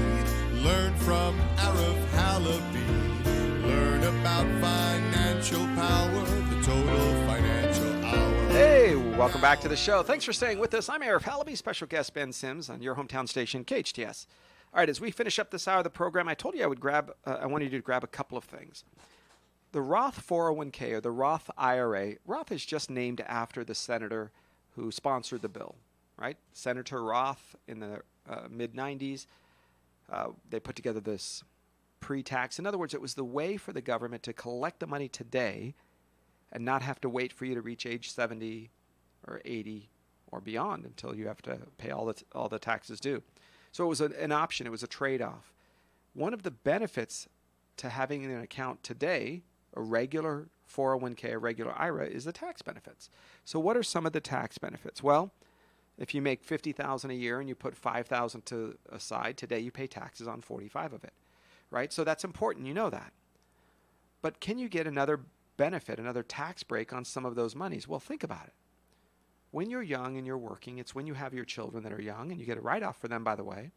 Learn from Arif Halaby. Learn about financial power, the total financial hour. Hey, welcome back to the show. Thanks for staying with us. I'm Arif Halaby, special guest Ben Sims on your hometown station, KHTS. All right, as we finish up this hour of the program, I told you I wanted you to grab a couple of things. The Roth 401k or the Roth IRA, Roth is just named after the senator who sponsored the bill, right? Senator Roth in the mid-90s, they put together this pre-tax. In other words, it was the way for the government to collect the money today and not have to wait for you to reach age 70 or 80 or beyond until you have to pay all the taxes due. So it was an option. It was a trade-off. One of the benefits to having an account today, a regular 401k, a regular IRA, is the tax benefits. So what are some of the tax benefits? Well, if you make $50,000 a year and you put $5,000 to aside, today you pay taxes on $45,000 of it, right? So that's important. You know that. But can you get another benefit, another tax break on some of those monies? Well, think about it. When you're young and you're working, it's when you have your children that are young, and you get a write-off for them, by the way.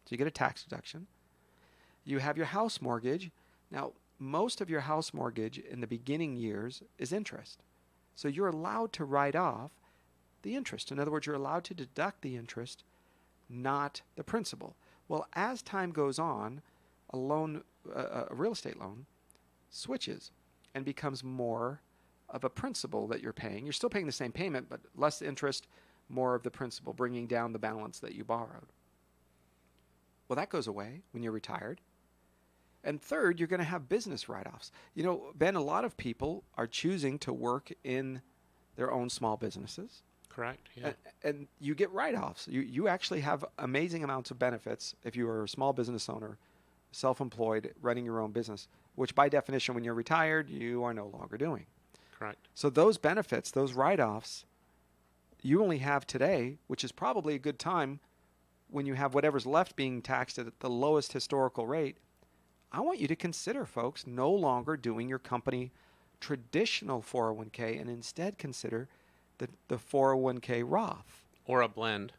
So you get a tax deduction. You have your house mortgage. Now, most of your house mortgage in the beginning years is interest. So you're allowed to write off the interest. In other words, you're allowed to deduct the interest, not the principal. Well, as time goes on, a loan, a real estate loan, switches and becomes more of a principal that you're paying. You're still paying the same payment, but less interest, more of the principal, bringing down the balance that you borrowed. Well, that goes away when you're retired. And third, you're going to have business write-offs. You know, Ben, a lot of people are choosing to work in their own small businesses. Correct, yeah. And you get write-offs. You actually have amazing amounts of benefits if you are a small business owner, self-employed, running your own business, which by definition, when you're retired, you are no longer doing. Correct. So those benefits, those write-offs, you only have today, which is probably a good time when you have whatever's left being taxed at the lowest historical rate. I want you to consider, folks, no longer doing your company traditional 401k and instead consider the 401k Roth. Or a blend.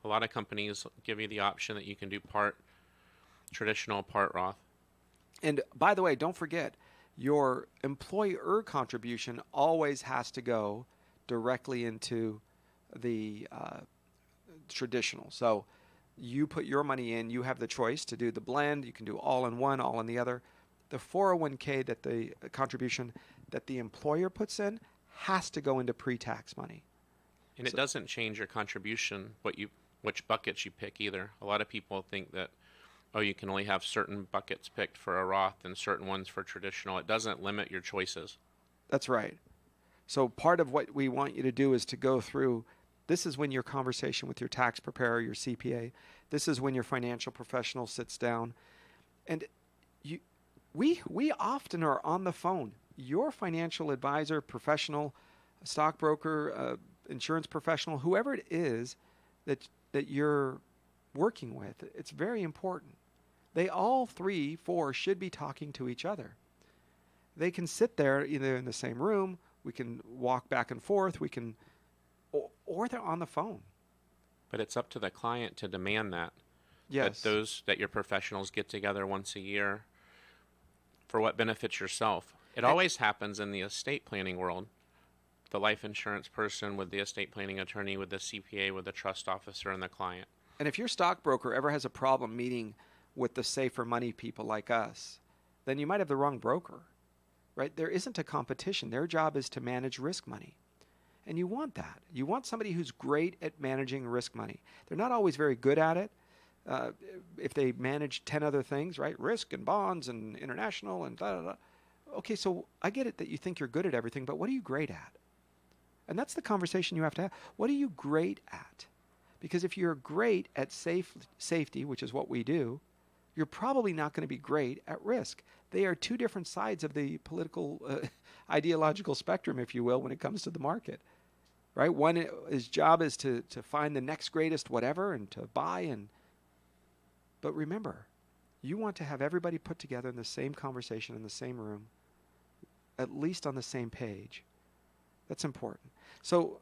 A lot of companies give you the option that you can do part traditional, part Roth. And by the way, don't forget, your employer contribution always has to go directly into the traditional. So you put your money in, you have the choice to do the blend. You can do all in one, all in the other. The 401k, that the contribution that the employer puts in, has to go into pre-tax money. And it doesn't change your contribution, which buckets you pick either. A lot of people think that, oh, you can only have certain buckets picked for a Roth and certain ones for traditional. It doesn't limit your choices. That's right. So part of what we want you to do is to go through. This is when your conversation with your tax preparer, your CPA, this is when your financial professional sits down. And we often are on the phone. Your financial advisor, professional, stockbroker, insurance professional, whoever it is that you're working with, it's very important. They all 3, 4 should be talking to each other. They can sit there either in the same room, we can walk back and forth, or they're on the phone. But it's up to the client to demand that. Yes. That your professionals get together once a year for what benefits yourself. It always happens in the estate planning world. The life insurance person with the estate planning attorney, with the CPA, with the trust officer, and the client. And if your stockbroker ever has a problem meeting with the safer money people like us, then you might have the wrong broker, right? There isn't a competition. Their job is to manage risk money. And you want that. You want somebody who's great at managing risk money. They're not always very good at it. If they manage 10 other things, right? Risk and bonds and international and da-da-da. Okay, so I get it that you think you're good at everything, but what are you great at? And that's the conversation you have to have. What are you great at? Because if you're great at safety, which is what we do, you're probably not going to be great at risk. They are two different sides of the political, ideological spectrum, if you will, when it comes to the market. Right? One, his job is to find the next greatest whatever and to buy. But remember, you want to have everybody put together in the same conversation, in the same room, at least on the same page. That's important. So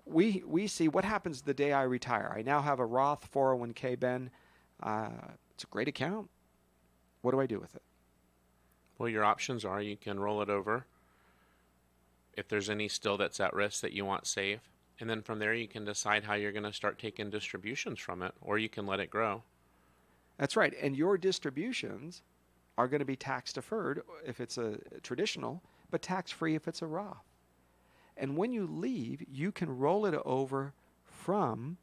we see what happens the day I retire. I now have a Roth 401k, Ben. It's a great account. What do I do with it? Well, your options are you can roll it over if there's any still that's at risk that you want safe. And then from there, you can decide how you're going to start taking distributions from it, or you can let it grow. That's right. And your distributions are going to be tax deferred if it's a traditional, but tax free if it's a Roth. And when you leave, you can roll it over from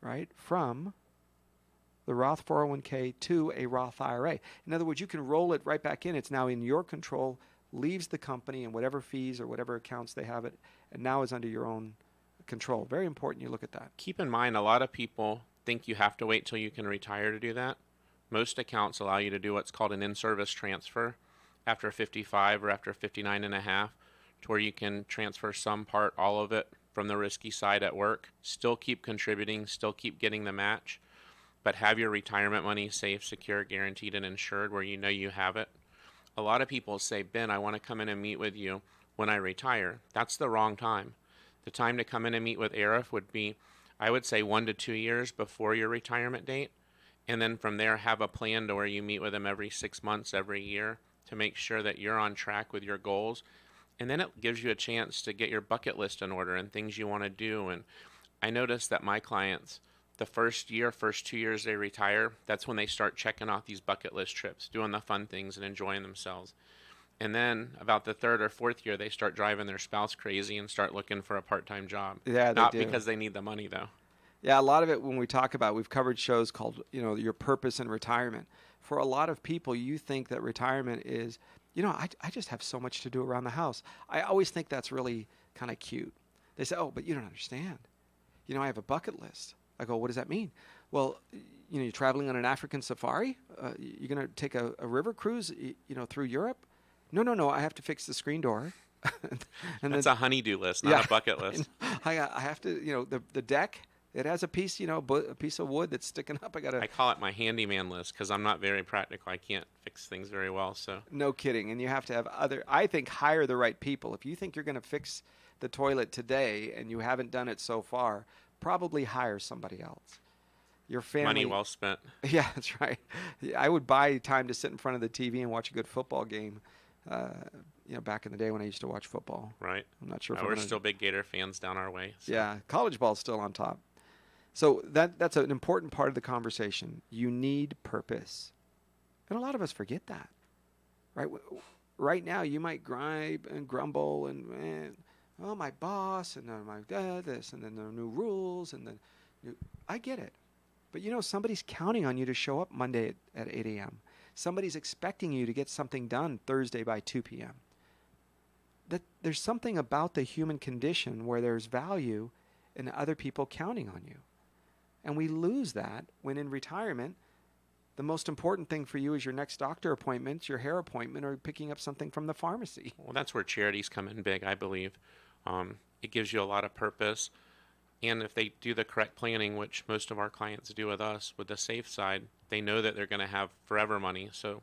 the Roth 401k to a Roth IRA. In other words, you can roll it right back in. It's now in your control, leaves the company and whatever fees or whatever accounts they have it, and now is under your own control. Very important you look at that. Keep in mind, a lot of people think you have to wait till you can retire to do that. Most accounts allow you to do what's called an in-service transfer after 55 or after 59 and a half, to where you can transfer some part, all of it, from the risky side at work, still keep contributing, still keep getting the match, but have your retirement money safe, secure, guaranteed, and insured where you know you have it. A lot of people say, Ben, I want to come in and meet with you when I retire. That's the wrong time. The time to come in and meet with Arif would be, I would say, 1 to 2 years before your retirement date. And then from there, have a plan to where you meet with him every 6 months, every year, to make sure that you're on track with your goals And then it gives you a chance to get your bucket list in order and things you want to do. And I noticed that my clients, the first 2 years they retire, that's when they start checking off these bucket list trips, doing the fun things and enjoying themselves. And then about the third or fourth year, they start driving their spouse crazy and start looking for a part-time job. Yeah, they Not do. because they need the money, though. Yeah, a lot of it when we talk about, we've covered shows called, your purpose in retirement. For a lot of people, you think that retirement is, I just have so much to do around the house. I always think that's really kind of cute. They say, oh, but you don't understand. I have a bucket list. I go, what does that mean? Well, you're traveling on an African safari. You're going to take a river cruise, through Europe. No, I have to fix the screen door. And that's a honey-do list, not a bucket list. I have to, the deck. It has a piece, a piece of wood that's sticking up. I call it my handyman list because I'm not very practical. I can't fix things very well. So no kidding. And you have to have I think, hire the right people. If you think you're going to fix the toilet today and you haven't done it so far, probably hire somebody else. Your family. Money well spent. Yeah, that's right. I would buy time to sit in front of the TV and watch a good football game. Back in the day when I used to watch football. Right. I'm not sure if we're still big Gator fans down our way. So. Yeah, college ball's still on top. So that's an important part of the conversation. You need purpose. And a lot of us forget that. Right? Right now, you might gripe and grumble and, my boss and my this and then the new rules and then I get it. But somebody's counting on you to show up Monday at 8 a.m. Somebody's expecting you to get something done Thursday by 2 p.m. There's something about the human condition where there's value in other people counting on you. And we lose that when in retirement, the most important thing for you is your next doctor appointment, your hair appointment, or picking up something from the pharmacy. Well, that's where charities come in big, I believe. It gives you a lot of purpose. And if they do the correct planning, which most of our clients do with us, with the safe side, they know that they're going to have forever money. So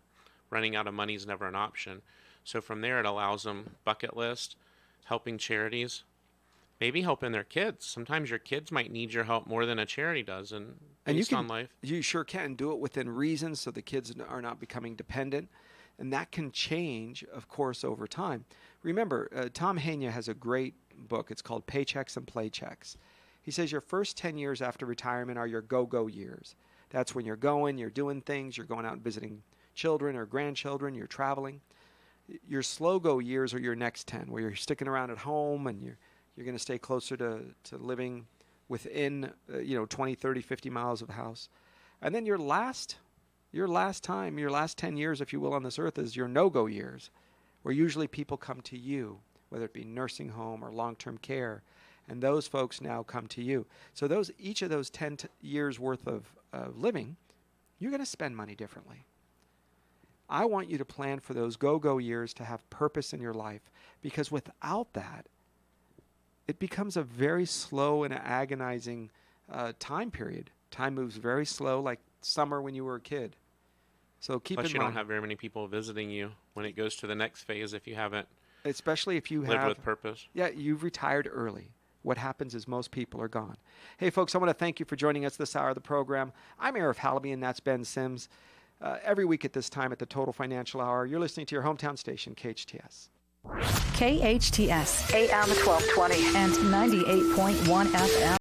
running out of money is never an option. So from there, it allows them bucket list, helping charities, maybe helping their kids. Sometimes your kids might need your help more than a charity does, and on life. You sure can do it within reason, so the kids are not becoming dependent, and that can change, of course, over time. Remember, Tom Hania has a great book. It's called Paychecks and Playchecks. He says your first 10 years after retirement are your go-go years. That's when you're going, you're doing things, you're going out and visiting children or grandchildren, you're traveling. Your slow-go years are your next 10, where you're sticking around at home and you're going to stay closer to living within 20, 30, 50 miles of the house. And then your last 10 years, if you will, on this earth is your no-go years, where usually people come to you, whether it be nursing home or long-term care, and those folks now come to you. So each of those 10 years worth of living, you're going to spend money differently. I want you to plan for those go-go years to have purpose in your life, because without that, it becomes a very slow and agonizing time period. Time moves very slow, like summer when you were a kid. So keep in mind. Plus, you don't have very many people visiting you when it goes to the next phase if you haven't. Especially if you lived with purpose. Yeah, you've retired early. What happens is most people are gone. Hey, folks, I want to thank you for joining us this hour of the program. I'm Arif Halaby, and that's Ben Sims. Every week at this time at the Total Financial Hour, you're listening to your hometown station, KHTS. KHTS, AM 1220 and 98.1 FM.